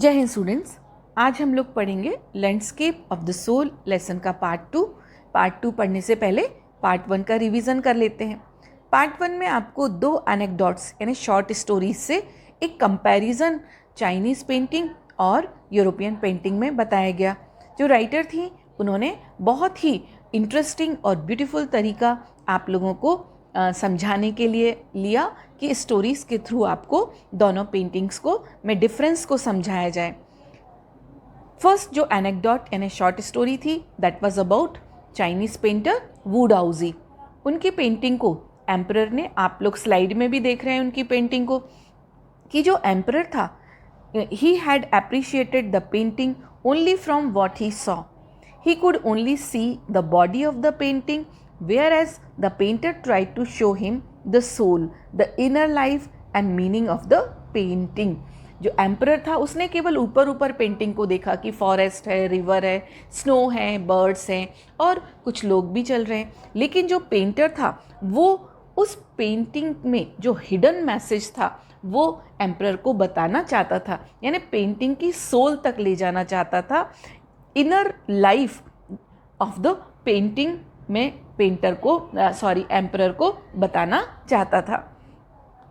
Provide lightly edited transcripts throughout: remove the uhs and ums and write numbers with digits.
जय हिंद स्टूडेंट्स। आज हम लोग पढ़ेंगे landscape of the soul lesson का पार्ट टू पढ़ने से पहले पार्ट 1 का रिवीजन कर लेते हैं। पार्ट 1 में आपको 2 एनेक्डोट्स यानी शॉर्ट स्टोरीज से एक कंपैरिजन चाइनीज़ पेंटिंग और यूरोपियन पेंटिंग में बताया गया। जो राइटर थी उन्होंने बहुत ही इंटरेस्टिंग और ब्यूटीफुल तरीका आप लोगों को समझाने के लिए लिया कि स्टोरीज़ के थ्रू आपको दोनों पेंटिंग्स को में डिफरेंस को समझाया जाए। फर्स्ट जो एनेक्डोट यानी शॉर्ट स्टोरी थी that was about Chinese painter Wu Daozi. उनकी पेंटिंग को एम्परर ने, आप लोग स्लाइड में भी देख रहे हैं उनकी पेंटिंग को, कि जो एम्परर था he had appreciated the painting only from what he saw. He could only see the body of the painting, whereas the painter tried to show him the soul, the inner life and meaning of the painting. जो emperor था उसने केवल ऊपर ऊपर painting को देखा कि forest है, रिवर है, स्नो है, बर्ड्स हैं और कुछ लोग भी चल रहे हैं, लेकिन जो पेंटर था वो उस पेंटिंग में जो हिडन मैसेज था वो एम्परर को बताना चाहता था, यानी पेंटिंग की सोल तक ले जाना चाहता था। Inner life of the painting में एम्परर को बताना चाहता था।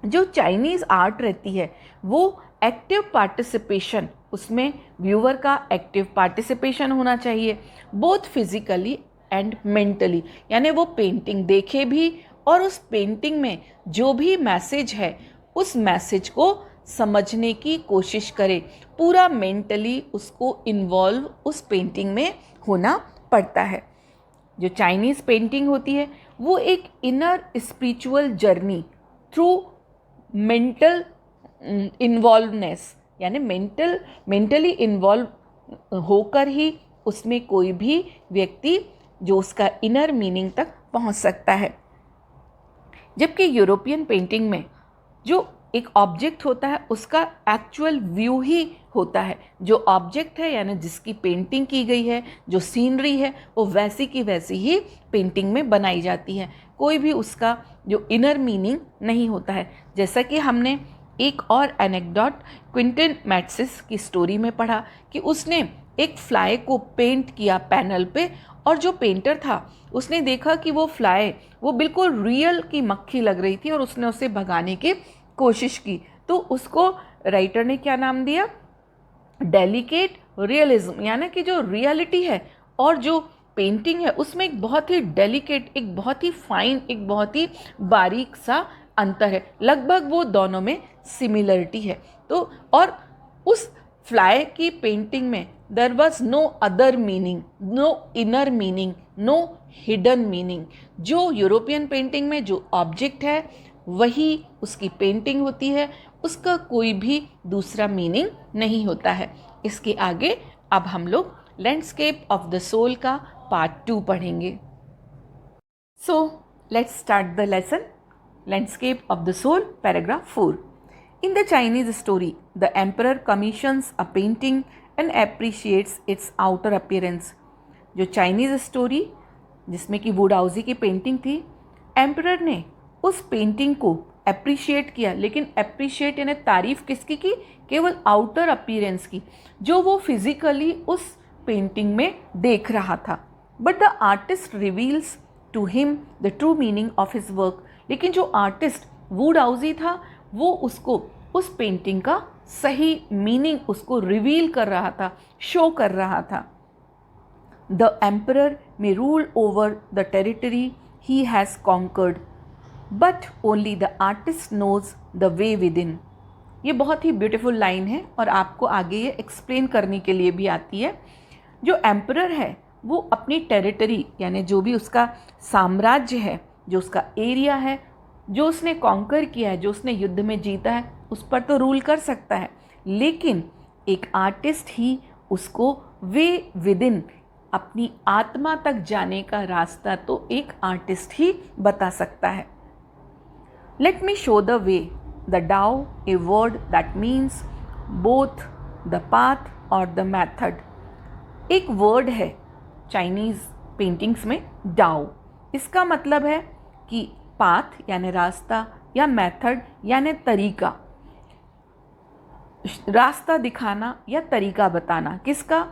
जो चाइनीज़ आर्ट रहती है वो एक्टिव पार्टिसिपेशन, उसमें व्यूअर का एक्टिव पार्टिसिपेशन होना चाहिए, बोथ फिजिकली एंड मेंटली, यानी वो पेंटिंग देखे भी और उस पेंटिंग में जो भी मैसेज है उस मैसेज को समझने की कोशिश करे, पूरा मेंटली उसको इन्वॉल्व उस पेंटिंग में होना पड़ता है। जो चाइनीज़ पेंटिंग होती है वो एक inner spiritual journey through mental involvement, यानी मेंटली इन्वॉल्व होकर ही उसमें कोई भी व्यक्ति जो उसका इनर मीनिंग तक पहुंच सकता है। जबकि यूरोपियन पेंटिंग में जो एक ऑब्जेक्ट होता है उसका एक्चुअल व्यू ही होता है। जो ऑब्जेक्ट है यानी जिसकी पेंटिंग की गई है, जो सीनरी है, वो वैसी की वैसी ही पेंटिंग में बनाई जाती है, कोई भी उसका जो इनर मीनिंग नहीं होता है। जैसा कि हमने एक और एनेक्डोट क्विंटन मैट्सिस की स्टोरी में पढ़ा कि उसने एक फ्लाई को पेंट किया पैनल पे, और जो पेंटर था उसने देखा कि वो फ्लाई वो बिल्कुल रियल की मक्खी लग रही थी और उसने उसे भगाने की कोशिश की। तो उसको राइटर ने क्या नाम दिया? डेलिकेट रियलिज्म, यानी कि जो रियलिटी है और जो पेंटिंग है उसमें एक बहुत ही डेलिकेट, एक बहुत ही फाइन, एक बहुत ही बारीक सा अंतर है। लगभग वो दोनों में सिमिलरिटी है। तो और उस फ्लाई की पेंटिंग में there was no other meaning, no inner meaning, no hidden meaning. जो यूरोपियन पेंटिंग में जो ऑब्जेक्ट है वही उसकी पेंटिंग होती है, उसका कोई भी दूसरा मीनिंग नहीं होता है। इसके आगे अब हम लोग लैंडस्केप ऑफ द सोल का पार्ट 2 पढ़ेंगे। So let's start the lesson. Landscape of the soul, paragraph 4। In the Chinese story, the emperor commissions a painting and appreciates its outer appearance. जो चाइनीज़ स्टोरी जिसमें कि वू डाओजी की painting थी, emperor ने उस painting को अप्रिशिएट किया, लेकिन अप्रिशिएट यानी तारीफ किसकी की? केवल आउटर अपीयरेंस की, जो वो फिजिकली उस पेंटिंग में देख रहा था। But the artist reveals to him the true meaning of his work. लेकिन जो आर्टिस्ट वू डाओजी था वो उसको उस पेंटिंग का सही मीनिंग उसको रिवील कर रहा था, शो कर रहा था। The emperor may rule over the territory he has conquered, but only the artist knows the way within. ये बहुत ही ब्यूटीफुल लाइन है और आपको आगे ये एक्सप्लेन करने के लिए भी आती है। जो एम्परर है वो अपनी टेरिटरी यानी जो भी उसका साम्राज्य है, जो उसका एरिया है, जो उसने कॉन्कर किया है, जो उसने युद्ध में जीता है, उस पर तो रूल कर सकता है, लेकिन एक आर्टिस्ट ही उसको वे विद इन, अपनी आत्मा तक जाने का रास्ता तो एक आर्टिस्ट ही बता सकता है। Let me show the way, the Dow, a word that means both the path और द मैथड। एक वर्ड है चाइनीज़ पेंटिंग्स में डाओ, इसका मतलब है कि पाथ यानी रास्ता या मेथड यानी तरीका। रास्ता दिखाना या तरीका बताना। किसका?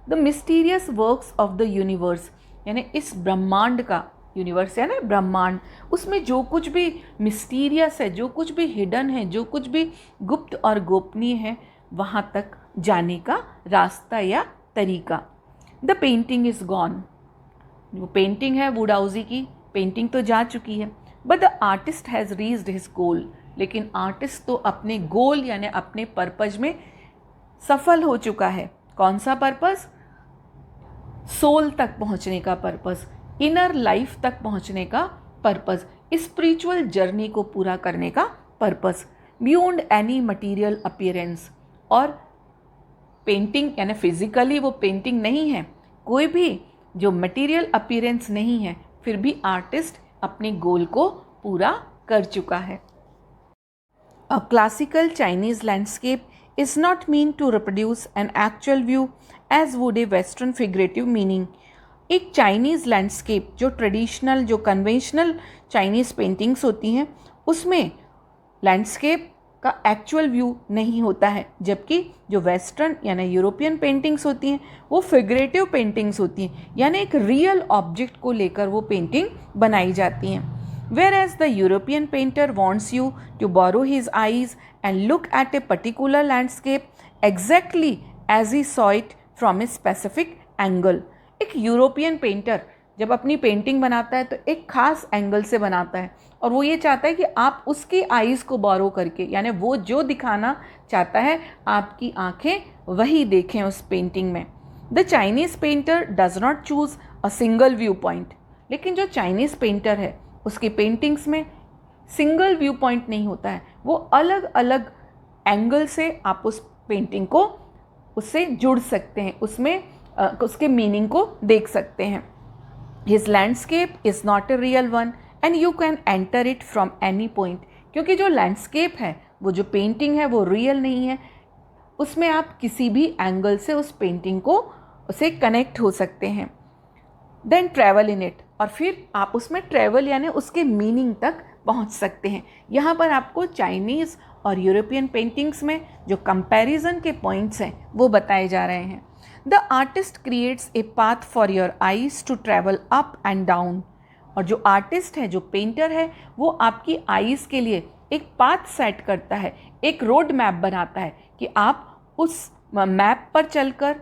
The mysterious works of the universe, यानी इस ब्रह्मांड का, यूनिवर्स है ना ब्रह्मांड, उसमें जो कुछ भी मिस्टीरियस है, जो कुछ भी हिडन है, जो कुछ भी गुप्त और गोपनीय है, वहाँ तक जाने का रास्ता या तरीका। द पेंटिंग इज़ गॉन, वो पेंटिंग है वुडाउजी की, पेंटिंग तो जा चुकी है। But the artist has reached his goal, लेकिन आर्टिस्ट तो अपने गोल यानी अपने पर्पज में सफल हो चुका है। कौन सा पर्पस? सोल तक पहुंचने का पर्पस, इनर लाइफ तक पहुंचने का पर्पस, स्पिरिचुअल जर्नी को पूरा करने का purpose, beyond any material appearance. और पेंटिंग यानी फिजिकली वो पेंटिंग नहीं है, कोई भी जो मटीरियल अपीयरेंस नहीं है, फिर भी आर्टिस्ट अपने गोल को पूरा कर चुका है। A classical Chinese landscape is not meant to reproduce an actual view as would a Western figurative meaning. एक चाइनीज़ लैंडस्केप, जो ट्रेडिशनल, जो कन्वेंशनल चाइनीज़ पेंटिंग्स होती हैं, उसमें लैंडस्केप का एक्चुअल व्यू नहीं होता है, जबकि जो वेस्टर्न यानी यूरोपियन पेंटिंग्स होती हैं वो फिगरेटिव पेंटिंग्स होती हैं, यानी एक रियल ऑब्जेक्ट को लेकर वो पेंटिंग बनाई जाती हैं। Whereas the European painter wants you to borrow his eyes and look at a particular landscape exactly as he saw it from a specific angle. एक यूरोपियन पेंटर जब अपनी पेंटिंग बनाता है तो एक खास एंगल से बनाता है, और वो ये चाहता है कि आप उसकी आईज़ को बोरो करके, यानी वो जो दिखाना चाहता है आपकी आंखें वही देखें उस पेंटिंग में। The Chinese painter does not choose a single view point, लेकिन जो चाइनीज़ पेंटर है उसकी पेंटिंग्स में सिंगल व्यू पॉइंट नहीं होता है, वो अलग अलग एंगल से आप उस पेंटिंग को उससे जुड़ सकते हैं, उसमें उसके मीनिंग को देख सकते हैं। His landscape is not a real one and you can enter it from any point, क्योंकि जो लैंडस्केप है, वो जो पेंटिंग है वो रियल नहीं है, उसमें आप किसी भी एंगल से उस पेंटिंग को उसे कनेक्ट हो सकते हैं। देन ट्रैवल इन इट, और फिर आप उसमें ट्रैवल यानी उसके मीनिंग तक पहुंच सकते हैं। यहाँ पर आपको चाइनीज़ और यूरोपियन पेंटिंग्स में जो कंपैरिजन के पॉइंट्स हैं वो बताए जा रहे हैं। The artist creates a path for your eyes to travel up and down, और जो आर्टिस्ट है, जो पेंटर है, वो आपकी आईज़ के लिए एक पाथ सेट करता है, एक रोड मैप बनाता है कि आप उस मैप पर चलकर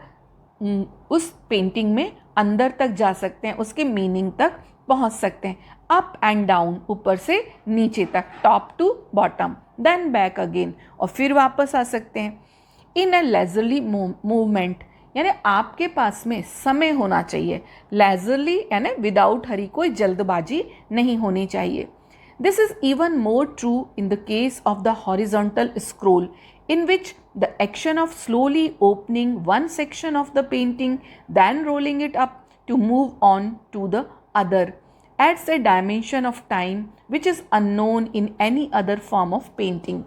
उस पेंटिंग में अंदर तक जा सकते हैं, उसके मीनिंग तक पहुंच सकते हैं। अप एंड डाउन, ऊपर से नीचे तक, top to bottom, then back again, और फिर वापस आ सकते हैं। इन ए लेजरली मूवमेंट, यानी आपके पास में समय होना चाहिए, लेजरली यानी विदाउट हरी, कोई जल्दबाजी नहीं होनी चाहिए। This is even more true in the case of the horizontal scroll, in which the action of slowly opening one section of the painting, then rolling it up to move on to the other, adds a dimension of time which is unknown in any other form of painting.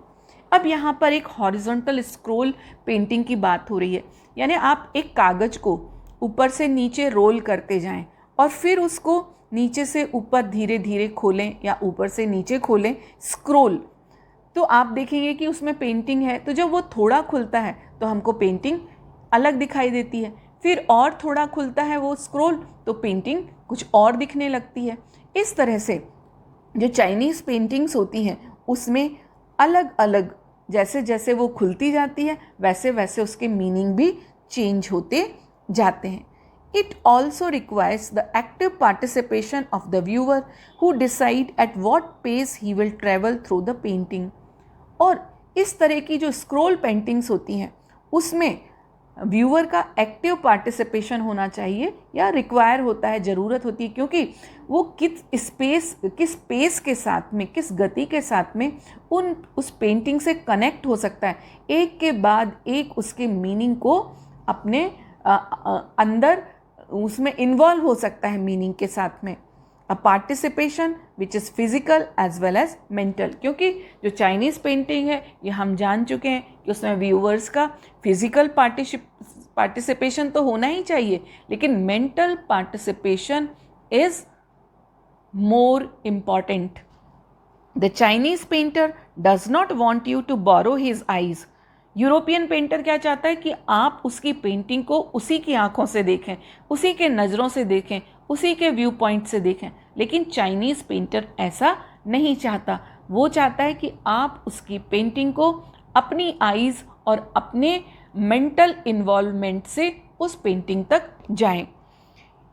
अब यहाँ पर एक horizontal scroll painting की बात हो रही है, यानी आप एक कागज़ को ऊपर से नीचे रोल करते जाएं और फिर उसको नीचे से ऊपर धीरे धीरे खोलें या ऊपर से नीचे खोलें, स्क्रोल, तो आप देखेंगे कि उसमें पेंटिंग है। तो जब वो थोड़ा खुलता है तो हमको पेंटिंग अलग दिखाई देती है, फिर और थोड़ा खुलता है वो स्क्रोल तो पेंटिंग कुछ और दिखने लगती है। इस तरह से जो चाइनीज़ पेंटिंग्स होती हैं उसमें अलग अलग, जैसे जैसे वो खुलती जाती है वैसे वैसे उसके मीनिंग भी चेंज होते जाते हैं। It also requires the active participation of the viewer who decide at what pace he will travel through the painting. और इस तरह की जो स्क्रोल पेंटिंग्स होती हैं उसमें व्यूअर का एक्टिव पार्टिसिपेशन होना चाहिए या रिक्वायर होता है, ज़रूरत होती है, क्योंकि वो किस पेस के साथ में, किस गति के साथ में उस पेंटिंग से कनेक्ट हो सकता है, एक के बाद एक उसके मीनिंग को अपने अंदर उसमें इन्वॉल्व हो सकता है मीनिंग के साथ में। A participation which is physical as well as mental, क्योंकि जो चाइनीज़ पेंटिंग है ये हम जान चुके हैं कि उसमें व्यूअर्स का फिजिकल पार्टिसिपेशन तो होना ही चाहिए, लेकिन mental participation is more important. The Chinese painter does not want you to borrow his eyes. European painter क्या चाहता है कि आप उसकी पेंटिंग को उसी की आंखों से देखें, उसी के नज़रों से देखें, उसी के व्यू पॉइंट से देखें। लेकिन चाइनीज़ पेंटर ऐसा नहीं चाहता। वो चाहता है कि आप उसकी पेंटिंग को अपनी आईज़ और अपने मेंटल इन्वॉल्वमेंट से उस पेंटिंग तक जाएं।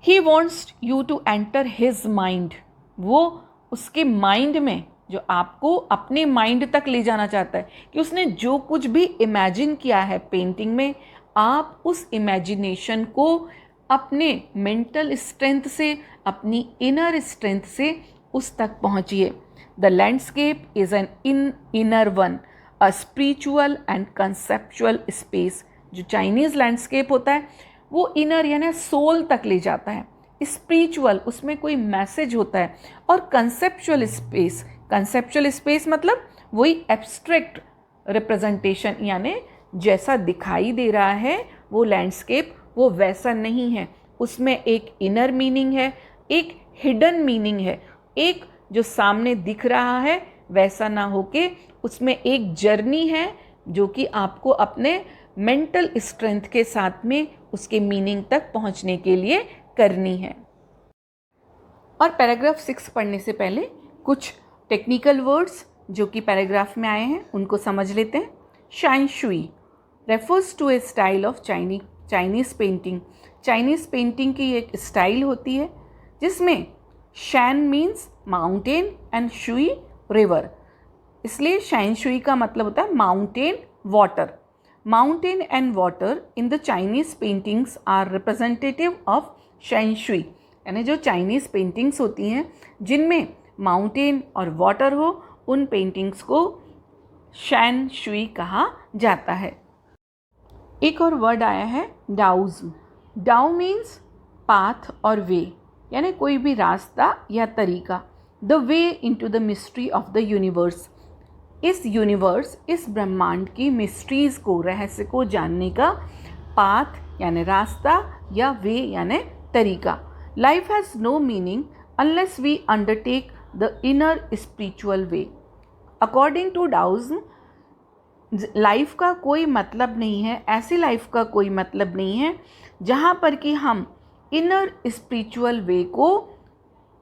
He wants you to enter his mind. वो उसके माइंड में, जो आपको अपने माइंड तक ले जाना चाहता है, कि उसने जो कुछ भी इमेजिन किया है पेंटिंग में, आप उस इमेजिनेशन को अपने मेंटल स्ट्रेंथ से, अपनी इनर स्ट्रेंथ से उस तक पहुंचिए। The landscape is an inner one, a spiritual and conceptual space. जो चाइनीज़ लैंडस्केप होता है वो इनर यानी सोल तक ले जाता है, स्पिरिचुअल उसमें कोई मैसेज होता है, और कंसेप्चुअल स्पेस मतलब वही एब्स्ट्रैक्ट रिप्रेजेंटेशन, यानी जैसा दिखाई दे रहा है वो लैंडस्केप वो वैसा नहीं है। उसमें एक इनर मीनिंग है, एक हिडन मीनिंग है। एक जो सामने दिख रहा है वैसा ना होके उसमें एक जर्नी है जो कि आपको अपने मेंटल स्ट्रेंथ के साथ में उसके मीनिंग तक पहुंचने के लिए करनी है। और पैराग्राफ 6 पढ़ने से पहले कुछ टेक्निकल वर्ड्स जो कि पैराग्राफ में आए हैं उनको समझ लेते हैं। Shan shui refers to a style of Chinese painting. Chinese painting की एक स्टाइल होती है जिसमें shan means mountain and shui river, इसलिए शाइन शुई का मतलब होता है mountain water. Mountain and water in the Chinese paintings are representative of Shen Shui। यानी जो चाइनीज़ पेंटिंग्स होती हैं जिनमें माउंटेन और वाटर हो, उन पेंटिंग्स को शैन शुई कहा जाता है। एक और वर्ड आया है डाउज्म। डाउ मीन्स पाथ और वे, यानी कोई भी रास्ता या तरीका। The way into the mystery of the universe, इस यूनिवर्स, इस ब्रह्मांड की मिस्ट्रीज़ को, रहस्य को जानने का पाथ यानी रास्ता या वे यानी तरीका। Life has no meaning unless we undertake the inner spiritual way. According to Daoism, life का कोई मतलब नहीं है, ऐसी लाइफ का कोई मतलब नहीं है जहाँ पर कि हम इनर स्पिरिचुअल वे को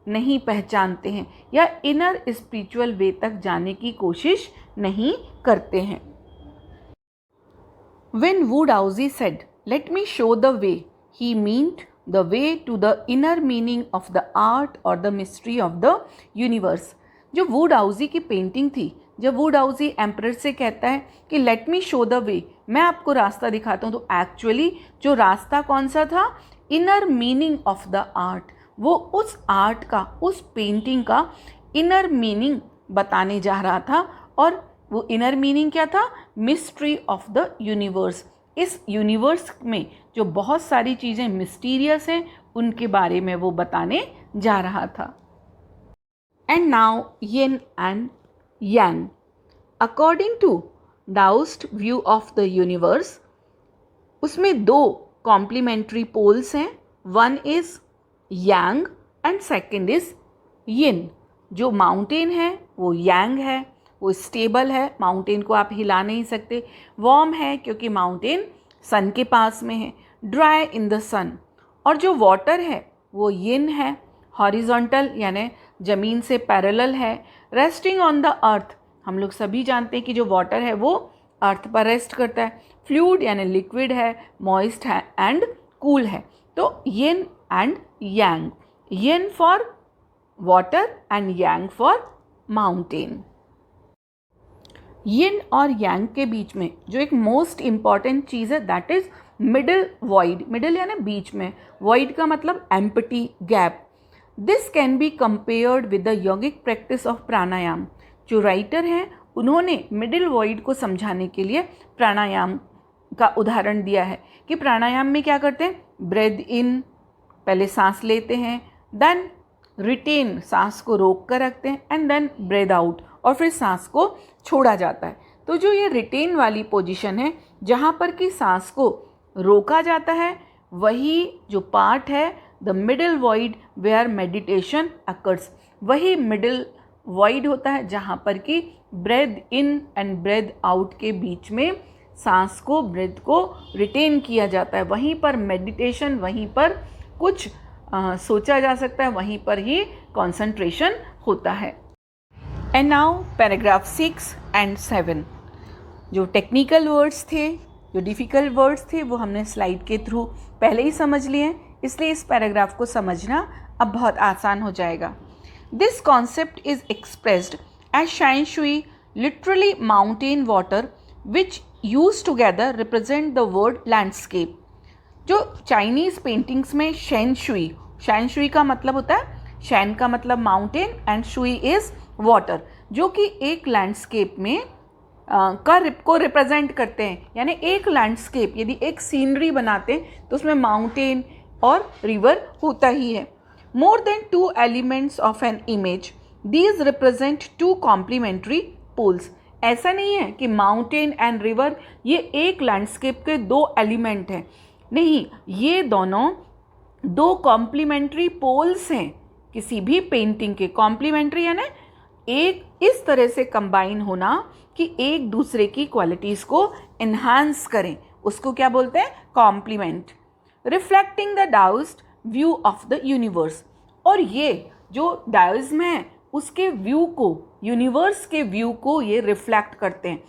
नहीं पहचानते हैं या इनर स्पिरिचुअल वे तक जाने की कोशिश नहीं करते हैं। When Wu Daozi said, "Let me show the way," he meant the way to the inner meaning of the art or the mystery of the universe। जो वू डाउजी की पेंटिंग थी, जब वू डाउजी एम्परर से कहता है कि let me show the way, मैं आपको रास्ता दिखाता हूँ, तो एक्चुअली जो रास्ता कौन सा था, inner meaning of the art. वो उस आर्ट का, उस पेंटिंग का इनर मीनिंग बताने जा रहा था। और वो इनर मीनिंग क्या था, मिस्ट्री ऑफ द यूनिवर्स। इस यूनिवर्स में जो बहुत सारी चीज़ें मिस्टीरियस हैं उनके बारे में वो बताने जा रहा था। And now yin and yang. According to Daoist view of the universe, उसमें दो कॉम्प्लीमेंट्री पोल्स हैं, one is yang and second is yin. जो माउंटेन है वो यांग है, वो स्टेबल है, माउंटेन को आप हिला नहीं सकते। वार्म है क्योंकि माउंटेन सन के पास में है, ड्राई इन द सन। और जो वाटर है वो यिन है, हॉरिजॉन्टल यानी ज़मीन से पैरेलल है, रेस्टिंग ऑन द अर्थ। हम लोग सभी जानते हैं कि जो वाटर है वो अर्थ पर रेस्ट करता है। फ्लूइड यानी लिक्विड है, मॉइस्ट है एंड कूल है। तो yin and yang, yin for water and yang for mountain. Yin और यांग के बीच में जो एक मोस्ट इम्पॉर्टेंट चीज़ है that is middle void. Middle यानी बीच में, वॉइड का मतलब empty, gap. This can be compared with the yogic practice of pranayama. जो राइटर हैं उन्होंने मिडिल वॉइड को समझाने के लिए प्राणायाम का उदाहरण दिया है कि प्राणायाम में क्या करते हैं, ब्रेथ इन, पहले सांस लेते हैं, देन रिटेन, सांस को रोक कर रखते हैं, एंड देन ब्रेथ आउट, और फिर सांस को छोड़ा जाता है। तो जो ये रिटेन वाली पोजीशन है जहाँ पर कि सांस को रोका जाता है, वही जो पार्ट है the middle void where meditation occurs, वही मिडिल वॉइड होता है जहाँ पर कि breathe in and breathe out के बीच में सांस को, ब्रेथ को रिटेन किया जाता है। वहीं पर मेडिटेशन, वहीं पर कुछ सोचा जा सकता है, वहीं पर ही कंसंट्रेशन होता है। एंड नाउ पैराग्राफ 6 एंड 7, जो टेक्निकल वर्ड्स थे, जो डिफ़िकल्ट वर्ड्स थे, वो हमने स्लाइड के थ्रू पहले ही समझ लिए, इसलिए इस पैराग्राफ को समझना अब बहुत आसान हो जाएगा। This concept is expressed as shan shui, literally mountain water which use together represent the word landscape. जो चाइनीज़ पेंटिंग्स में शेन शुई का मतलब होता है, शेन का मतलब mountain and shui is water, जो कि एक लैंडस्केप में को रिप्रेजेंट करते हैं। यानी एक लैंडस्केप, यदि एक सीनरी बनाते हैं तो उसमें माउंटेन और रिवर होता ही है। More than 2 elements of an image, these represent 2 complementary poles. ऐसा नहीं है कि माउंटेन एंड रिवर ये एक लैंडस्केप के 2 एलिमेंट हैं, नहीं, ये दोनों 2 कॉम्प्लीमेंट्री पोल्स हैं किसी भी पेंटिंग के। कॉम्प्लीमेंट्री यानी एक इस तरह से कंबाइन होना कि एक दूसरे की क्वालिटीज़ को इन्हांस करें, उसको क्या बोलते हैं? Complement. Reflecting the Daoist view of the universe, और ये जो डायोज्म है उसके व्यू को, यूनिवर्स के व्यू को ये रिफ्लेक्ट करते हैं।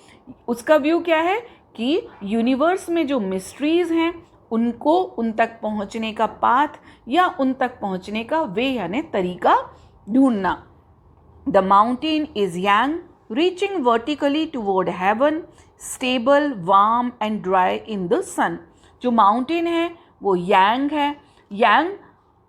उसका व्यू क्या है कि यूनिवर्स में जो मिस्ट्रीज हैं उनको, उन तक पहुंचने का पाथ या उन तक पहुंचने का वे यानी तरीका ढूंढना। The mountain is yang, reaching vertically toward heaven, stable, warm and dry in the sun. जो माउंटेन है वो यांग है, यांग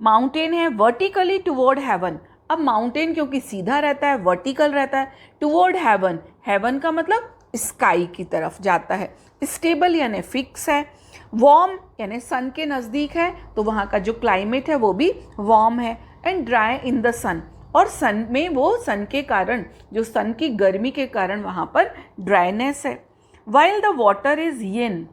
माउंटेन है, वर्टिकली टुवर्ड हेवन। अब माउंटेन क्योंकि सीधा रहता है, वर्टिकल रहता है, टुवर्ड हेवन, हेवन का मतलब स्काई की तरफ जाता है। स्टेबल यानी फिक्स है, वार्म यानी सन के नज़दीक है तो वहाँ का जो क्लाइमेट है वो भी वार्म है, एंड ड्राई इन द सन, और सन में वो सन के कारण, जो सन की गर्मी के कारण वहाँ पर ड्राइनेस है। While the water is yen,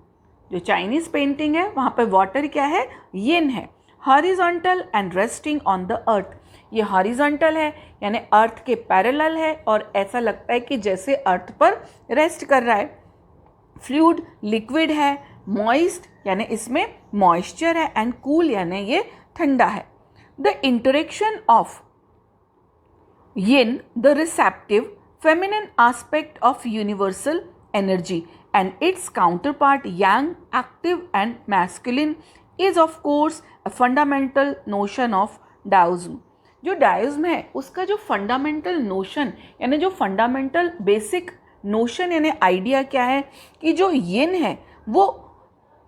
जो चाइनीज़ पेंटिंग है वहाँ पर वाटर क्या है? येन है। Horizontal and resting on the earth, ये हॉरिजॉन्टल है यानी अर्थ के पैरेलल है और ऐसा लगता है कि जैसे अर्थ पर रेस्ट कर रहा है। फ्लूइड लिक्विड है, मॉइस्ट यानी इसमें मॉइस्चर है, एंड कूल यानी ये ठंडा है। The interaction of yin, the receptive feminine aspect of universal energy, and its counterpart yang, active and masculine, is of course a fundamental notion of Daoism. जो डायोज्म है उसका जो फंडामेंटल नोशन यानी जो फंडामेंटल बेसिक नोशन यानी idea क्या है कि जो यिन है वो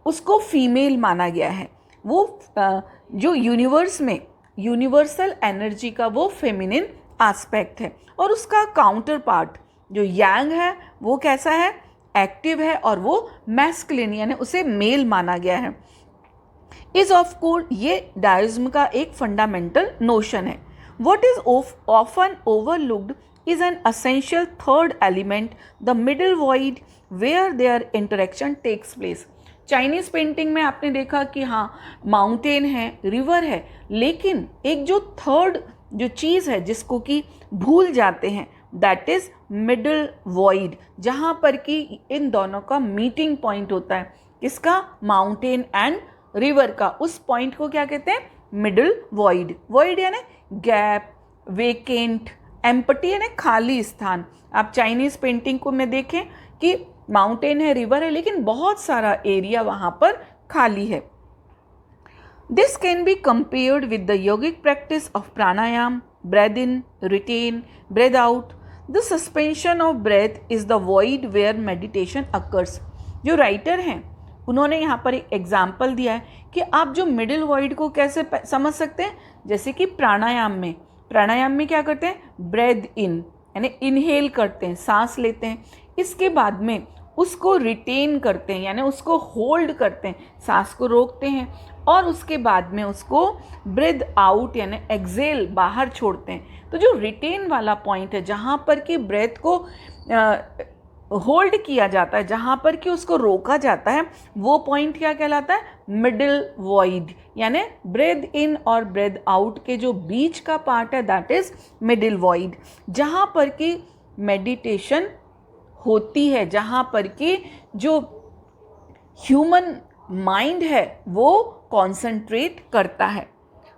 उसको फीमेल माना गया है, वो जो यूनिवर्स में यूनिवर्सल एनर्जी का वो फेमिनिन एस्पेक्ट है, और उसका काउंटर पार्ट जो यांग है वो कैसा है? एक्टिव है, और वो मैस्कुलिन यानी उसे मेल माना गया है। इज ऑफ कोर्स ये डायोज्म का एक फंडामेंटल नोशन है। What is often overlooked is an essential third element, the middle void where their interaction takes place. Chinese painting में आपने देखा कि हाँ माउंटेन है, रिवर है, लेकिन एक जो थर्ड जो चीज़ है जिसको कि भूल जाते हैं, दैट इज़ मिडिल वॉइड, जहाँ पर कि इन दोनों का मीटिंग पॉइंट होता है। किसका? माउंटेन एंड रिवर का। उस पॉइंट को क्या कहते हैं? Middle void. वॉइड यानी गैप, वेकेंट, एम्प्टी यानी खाली स्थान। आप चाइनीज़ पेंटिंग को में देखें कि माउंटेन है, रिवर है, लेकिन बहुत सारा एरिया वहाँ पर खाली है। This can be compared with the yogic practice of pranayam, breath in, retain, breath out. The suspension of breath is the void where meditation occurs. जो राइटर हैं उन्होंने यहाँ पर एक एग्जाम्पल दिया है कि आप जो मिडिल वॉइड को कैसे समझ सकते हैं, जैसे कि प्राणायाम में क्या करते हैं? ब्रेथ इन यानी इनहेल करते हैं, सांस लेते हैं, इसके बाद में उसको रिटेन करते हैं यानी उसको होल्ड करते हैं, सांस को रोकते हैं, और उसके बाद में उसको ब्रेथ आउट यानी एक्सेल बाहर छोड़ते हैं। तो जो रिटेन वाला पॉइंट है जहाँ पर कि ब्रेथ को होल्ड किया जाता है, जहाँ पर कि उसको रोका जाता है, वो पॉइंट क्या कहलाता है? Middle void. यानी ब्रेथ इन और ब्रेथ आउट के जो बीच का पार्ट है दैट इज मिडिल वॉइड, जहाँ पर कि मेडिटेशन होती है, जहाँ पर कि जो ह्यूमन माइंड है वो कॉन्सेंट्रेट करता है।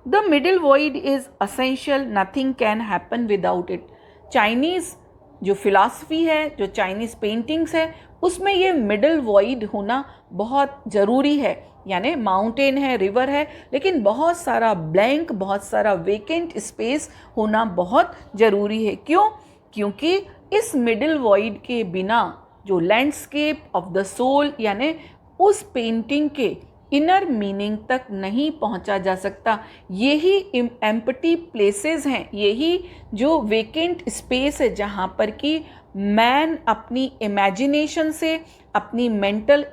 The middle void is essential, nothing can happen without it. Chinese जो फिलॉसफी है, जो चाइनीज़ पेंटिंग्स है, उसमें ये मिडिल वॉइड होना बहुत ज़रूरी है। यानी माउंटेन है, रिवर है, लेकिन बहुत सारा ब्लैंक, बहुत सारा वेकेंट स्पेस होना बहुत ज़रूरी है। क्यों? क्योंकि इस मिडिल वॉइड के बिना जो लैंडस्केप ऑफ द सोल यानी उस पेंटिंग के इनर मीनिंग तक नहीं पहुंचा जा सकता। यही एम्प्टी प्लेसेस हैं, यही जो वेकेंट स्पेस है जहाँ पर कि मैन अपनी इमेजिनेशन से, अपनी मेंटल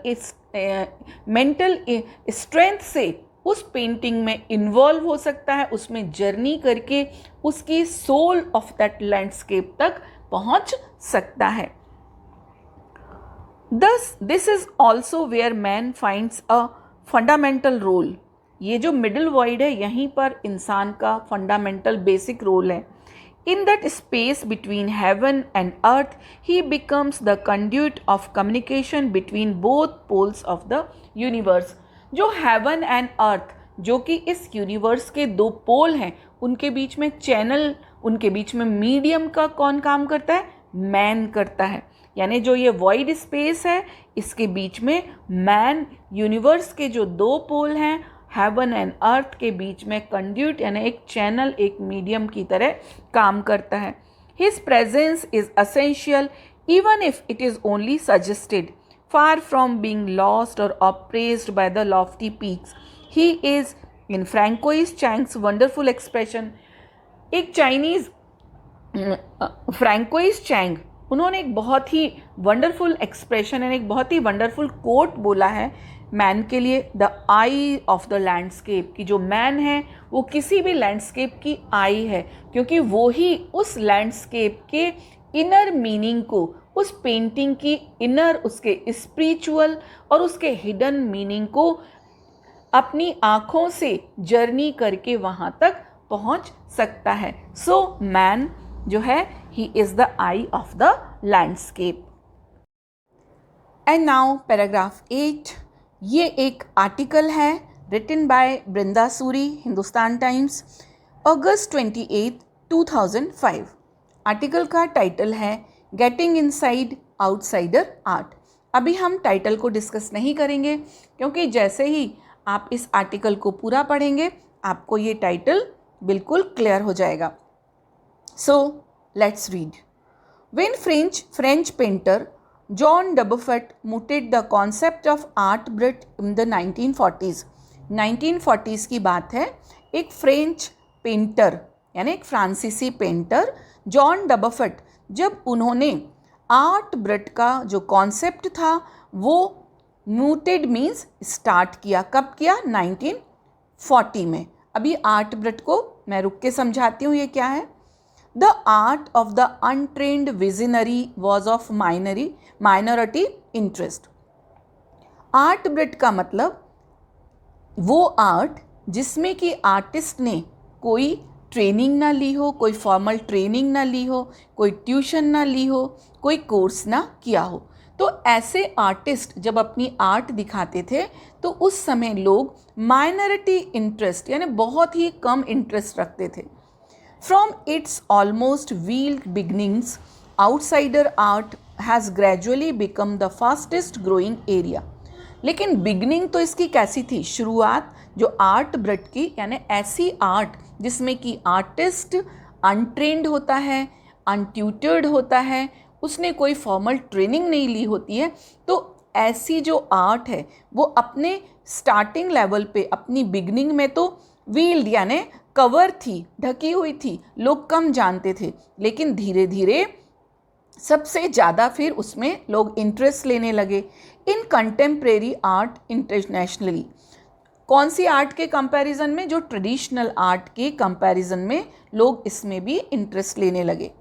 स्ट्रेंथ से उस पेंटिंग में इन्वॉल्व हो सकता है, उसमें जर्नी करके उसकी सोल ऑफ दैट लैंडस्केप तक पहुंच सकता है। Thus, this is also where man finds a fundamental role. ये जो मिडिल वॉइड है, यहीं पर इंसान का फंडामेंटल बेसिक रोल है। In that space between heaven and earth, he becomes the conduit of communication between both poles of the universe. जो heaven and earth, जो कि इस यूनिवर्स के दो पोल हैं, उनके बीच में चैनल, उनके बीच में मीडियम का कौन काम करता है? मैन करता है। यानी जो ये वॉइड स्पेस है, इसके बीच में मैन यूनिवर्स के जो दो पोल हैं, हेवन एंड अर्थ के बीच में कंड्यूट यानी एक चैनल, एक मीडियम की तरह काम करता है। His presence is essential even if it is only suggested, far from being lost और appraised by the lofty peaks. He is in François Cheng's wonderful expression. एक चाइनीज फ्रैंकोइस चैंग, उन्होंने एक बहुत ही वंडरफुल एक्सप्रेशन है, एक बहुत ही wonderful coat बोला है मैन के लिए, the I of the landscape, की जो मैन है वो किसी भी लैंडस्केप की आई है, क्योंकि वो ही उस लैंडस्केप के इनर मीनिंग को, उस पेंटिंग की इनर, उसके स्पिरिचुअल और उसके हिडन मीनिंग को अपनी आँखों से जर्नी करके वहाँ तक पहुँच सकता है। सो मैन जो है, he is the eye of the landscape. And now paragraph 8, ये एक आर्टिकल है written by Brinda Suri, Hindustan times, August 28, 2005। Article का टाइटल है गेटिंग इनसाइड आउटसाइडर आर्ट। अभी हम टाइटल को डिस्कस नहीं करेंगे, क्योंकि जैसे ही आप इस आर्टिकल को पूरा पढ़ेंगे आपको ये टाइटल बिल्कुल क्लियर हो जाएगा। So let's read. When French painter John Dubuffet mooted the concept of art brut in the 1940s, 1940s की बात है, एक फ्रेंच पेंटर यानी एक फ्रांसीसी पेंटर जॉन डबफेट, जब उन्होंने आर्ट ब्रट का जो कॉन्सेप्ट था वो मूटेड मीन्स स्टार्ट किया। कब किया? 1940 में। अभी आर्ट ब्रट को मैं रुक के समझाती हूँ ये क्या है। The art of the untrained visionary was of minority interest. Art brought का मतलब वो आर्ट जिसमें कि आर्टिस्ट ने कोई ट्रेनिंग ना ली हो, कोई फॉर्मल ट्रेनिंग ना ली हो, कोई ट्यूशन ना ली हो, कोई कोर्स ना किया हो। तो ऐसे आर्टिस्ट जब अपनी आर्ट दिखाते थे तो उस समय लोग माइनॉरिटी इंटरेस्ट यानी बहुत ही कम इंटरेस्ट रखते थे। From its almost veiled beginnings, outsider art has gradually become the fastest growing area. लेकिन बिगनिंग तो इसकी कैसी थी? शुरुआत जो आर्ट ब्रट की, यानी ऐसी आर्ट जिसमें कि आर्टिस्ट अनट्रेंड होता है, अनट्यूटर्ड होता है, उसने कोई फॉर्मल ट्रेनिंग नहीं ली होती है, तो ऐसी जो आर्ट है वो अपने स्टार्टिंग लेवल पे, अपनी बिगनिंग में तो वील्ड यानी कवर थी, ढकी हुई थी, लोग कम जानते थे, लेकिन धीरे धीरे सबसे ज़्यादा फिर उसमें लोग इंटरेस्ट लेने लगे। इन कंटेम्प्रेरी आर्ट इंटरनेशनली, कौन सी आर्ट के कंपैरिजन में? जो ट्रेडिशनल आर्ट के कंपैरिजन में लोग इसमें भी इंटरेस्ट लेने लगे।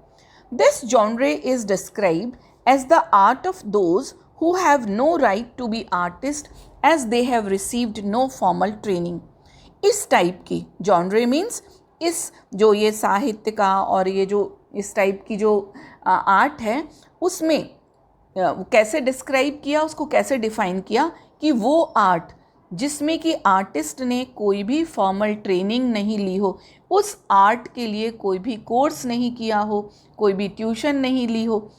This genre is described as the art of those who have no right to be artist as they have received no formal training. इस टाइप की जॉनरे मीन्स इस जो ये साहित्य का और ये जो इस टाइप की जो आर्ट है उसमें कैसे डिस्क्राइब किया, उसको कैसे डिफाइन किया कि वो आर्ट जिसमें कि आर्टिस्ट ने कोई भी फॉर्मल ट्रेनिंग नहीं ली हो, उस आर्ट के लिए कोई भी कोर्स नहीं किया हो, कोई भी ट्यूशन नहीं ली हो,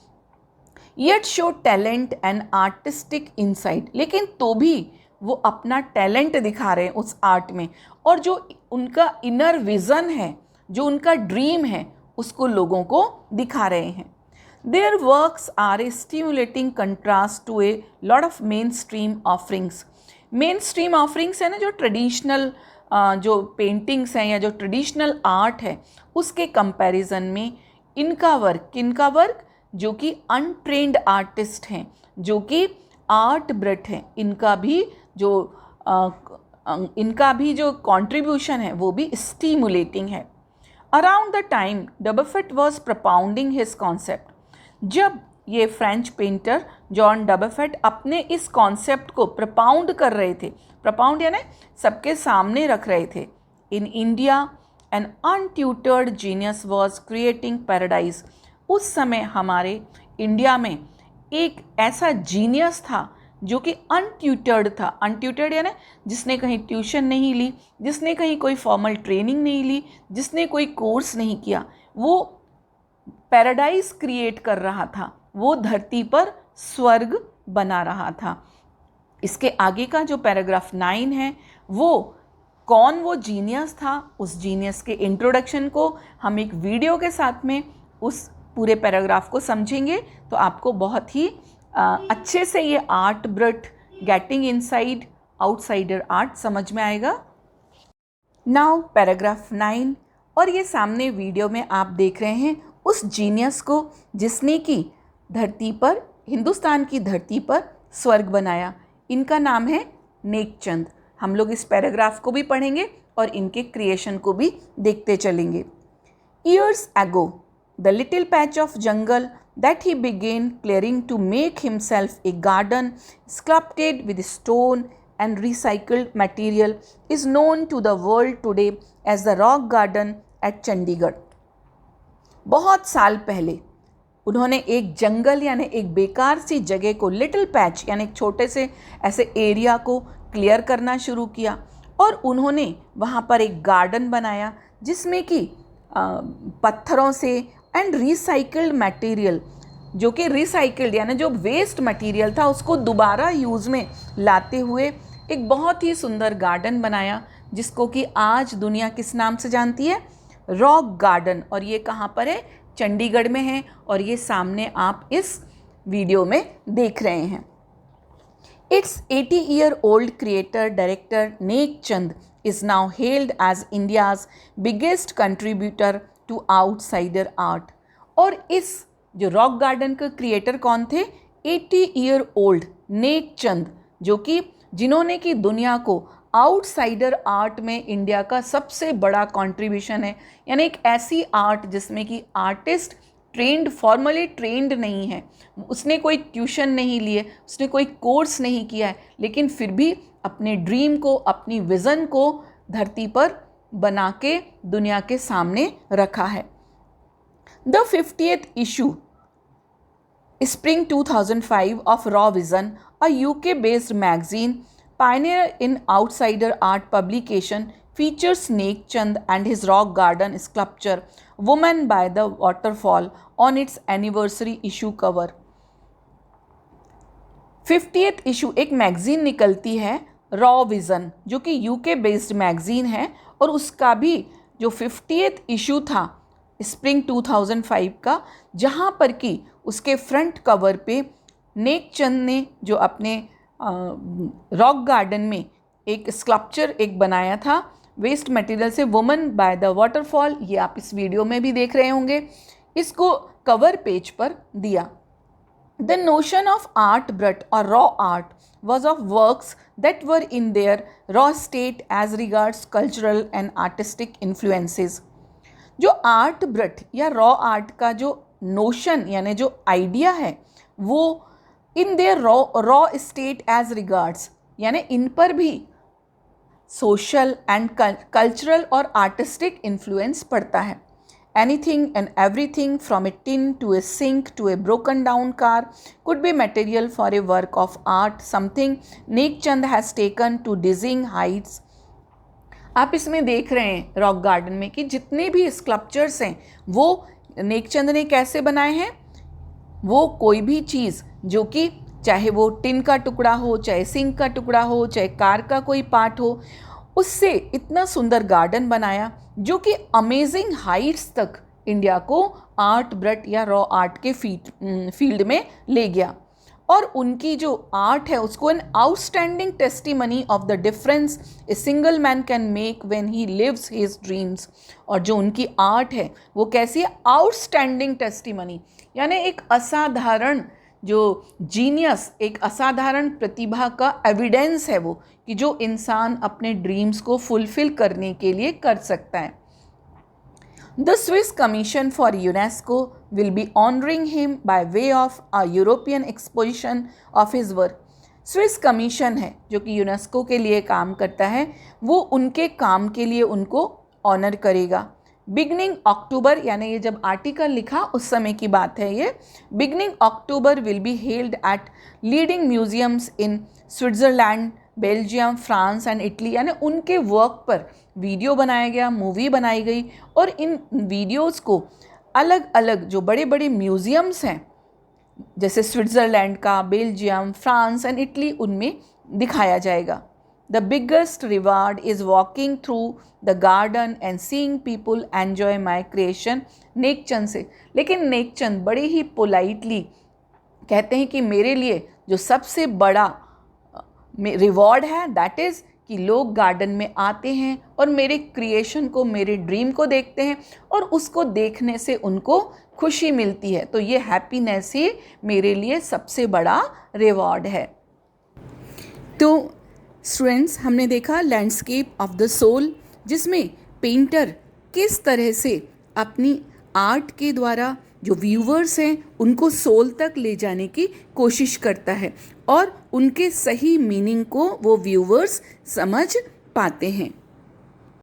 yet show talent and artistic insight, लेकिन तो भी वो अपना टैलेंट दिखा रहे हैं उस आर्ट में, और जो उनका इनर विज़न है, जो उनका ड्रीम है, उसको लोगों को दिखा रहे हैं. Their works are a stimulating contrast to a lot of mainstream offerings. Mainstream offerings है ना, जो ट्रेडिशनल जो पेंटिंग्स हैं या जो ट्रेडिशनल आर्ट है, उसके कंपैरिजन में इनका वर्क, किनका वर्क, जो कि अनट्रेंड आर्टिस्ट हैं, जो कि आर्ट ब्रट हैं, इनका भी जो कंट्रीब्यूशन है वो भी स्टिमुलेटिंग है. Around the time Dubuffet was propounding his concept, जब ये फ्रेंच पेंटर जॉन डबफेट अपने इस कॉन्सेप्ट को प्रपाउंड कर रहे थे, प्रपाउंड यानी सबके सामने रख रहे थे. In India an untutored genius was creating paradise, उस समय हमारे इंडिया में एक ऐसा जीनियस था जो कि अनट्यूटर्ड था. अनट्यूटर्ड यानी जिसने कहीं ट्यूशन नहीं ली, जिसने कहीं कोई फॉर्मल ट्रेनिंग नहीं ली, जिसने कोई कोर्स नहीं किया, वो पैराडाइज क्रिएट कर रहा था, वो धरती पर स्वर्ग बना रहा था. इसके आगे का जो पैराग्राफ 9 है, वो कौन वो जीनियस था, उस जीनियस के इंट्रोडक्शन को हम एक वीडियो के साथ में उस पूरे पैराग्राफ को समझेंगे तो आपको बहुत ही अच्छे से ये art brought, getting inside outsider art समझ में आएगा. नाउ पैराग्राफ 9, और ये सामने वीडियो में आप देख रहे हैं उस जीनियस को जिसने कि धरती पर, हिंदुस्तान की धरती पर स्वर्ग बनाया. इनका नाम है नेकचंद. हम लोग इस पैराग्राफ को भी पढ़ेंगे और इनके क्रिएशन को भी देखते चलेंगे. Years ago the little patch of jungle that he began clearing to make himself a garden sculpted with stone and recycled material is known to the world today as the Rock Garden at Chandigarh. बहुत साल पहले उन्होंने एक जंगल यानी एक बेकार सी जगह को, लिटिल पैच यानी एक छोटे से ऐसे एरिया को क्लियर करना शुरू किया, और उन्होंने वहाँ पर एक गार्डन बनाया जिसमें कि पत्थरों से एंड रिसाइकल्ड मटेरियल, जो कि रिसाइकल्ड यानी जो वेस्ट मटेरियल था उसको दोबारा यूज़ में लाते हुए एक बहुत ही सुंदर गार्डन बनाया, जिसको कि आज दुनिया किस नाम से जानती है, रॉक गार्डन. और ये कहाँ पर है, चंडीगढ़ में है, और ये सामने आप इस वीडियो में देख रहे हैं. It's 80-year-old creator director Nek Chand is now hailed as India's biggest contributor to outsider art. और इस जो रॉक गार्डन के क्रिएटर कौन थे, 80-year-old नेकचंद, जो कि जिन्होंने कि दुनिया को आउटसाइडर आर्ट में इंडिया का सबसे बड़ा कंट्रीब्यूशन है. यानी एक ऐसी आर्ट जिसमें कि आर्टिस्ट ट्रेंड, फॉर्मली ट्रेंड नहीं है, उसने कोई ट्यूशन नहीं लिए, उसने कोई कोर्स नहीं किया है, लेकिन फिर भी अपने ड्रीम को, अपनी विज़न को धरती पर बना के दुनिया के सामने रखा है. The 50th issue Spring 2005 of Raw Vision, a UK-based magazine pioneer in outsider art publication, features Nekchand and his rock garden sculpture Woman by the Waterfall on its anniversary issue cover. 50th issue एक magazine निकलती है raw vision, जो कि UK based magazine है, और उसका भी जो 50th इशू था स्प्रिंग 2005 का, जहाँ पर कि उसके फ्रंट कवर पे नेकचंद ने जो अपने रॉक गार्डन में एक स्कल्पचर एक बनाया था वेस्ट मटेरियल से, वुमन बाय द वाटरफॉल, ये आप इस वीडियो में भी देख रहे होंगे, इसको कवर पेज पर दिया. The notion of art brut और raw art was of works that were in their raw state as regards cultural and artistic influences. जो आर्ट ब्रट या रॉ आर्ट का जो नोशन यानी जो आइडिया है वो in their raw state as regards, यानी इन पर भी सोशल एंड कल्चरल और आर्टिस्टिक इन्फ्लुएंस पड़ता है. Anything and everything from a tin to a sink to a broken down car could be material for a work of art, something neck Chand has taken to dizzying heights. आप इसमें देख रहे हैं rock garden में कि जितने भी sculptures हैं वो नेक चंद ने कैसे बनाए हैं. वो कोई भी चीज़ जो कि चाहे वो टिन का टुकड़ा हो, चाहे सिंक का टुकड़ा हो, चाहे कार का कोई पार्ट हो, उससे इतना सुंदर गार्डन बनाया जो कि अमेजिंग हाइट्स तक इंडिया को आर्ट ब्रट या रॉ आर्ट के फील्ड में ले गया. और उनकी जो आर्ट है उसको an outstanding testimony of the difference a single man can make when he lives his dreams. और जो उनकी आर्ट है वो कैसी है, आउटस्टैंडिंग टेस्टिमनी, यानी एक असाधारण जो जीनियस, एक असाधारण प्रतिभा का एविडेंस है वो कि जो इंसान अपने ड्रीम्स को फुलफिल करने के लिए कर सकता है. The Swiss Commission for UNESCO will be honoring him by way of a European exposition of his work. Swiss commission है जो कि यूनेस्को के लिए काम करता है, वो उनके काम के लिए उनको ऑनर करेगा. बिगनिंग अक्टूबर, यानी ये जब आर्टिकल लिखा उस समय की बात है ये. Beginning October will be held at leading museums in Switzerland, Belgium, France and Italy. यानी उनके वर्क पर वीडियो बनाया गया, मूवी बनाई गई और इन वीडियोस को अलग अलग जो बड़े बड़े म्यूज़ियम्स हैं जैसे स्विट्ज़रलैंड का, बेल्जियम, फ्रांस एंड इटली, उनमें दिखाया जाएगा. The biggest reward is walking through the garden and seeing people enjoy my creation. Nek Chand से, लेकिन नेकचंद बड़े ही पोलाइटली कहते हैं कि मेरे लिए जो सबसे बड़ा रिवॉर्ड है दैट इज़ कि लोग गार्डन में आते हैं और मेरे क्रिएशन को, मेरे ड्रीम को देखते हैं और उसको देखने से उनको खुशी मिलती है. तो ये हैप्पीनेस ही मेरे लिए सबसे बड़ा रिवॉर्ड है. तो स्टूडेंट्स, हमने देखा लैंडस्केप ऑफ द सोल, जिसमें पेंटर किस तरह से अपनी आर्ट के द्वारा जो व्यूवर्स हैं उनको सोल तक ले जाने की कोशिश करता है और उनके सही मीनिंग को वो व्यूवर्स समझ पाते हैं.